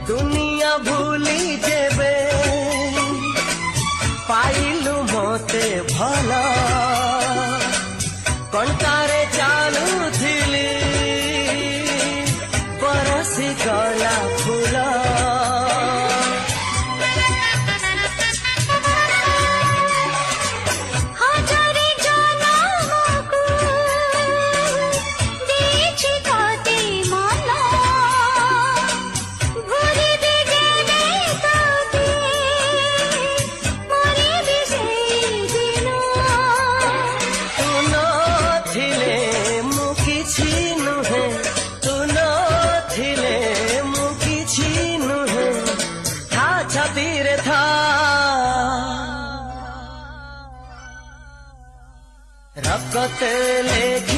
दुनिया भूली जेबे पाइलु मते भला कंटारे चालू थिली बरसी गला फूला छातीरे था रकत लेखी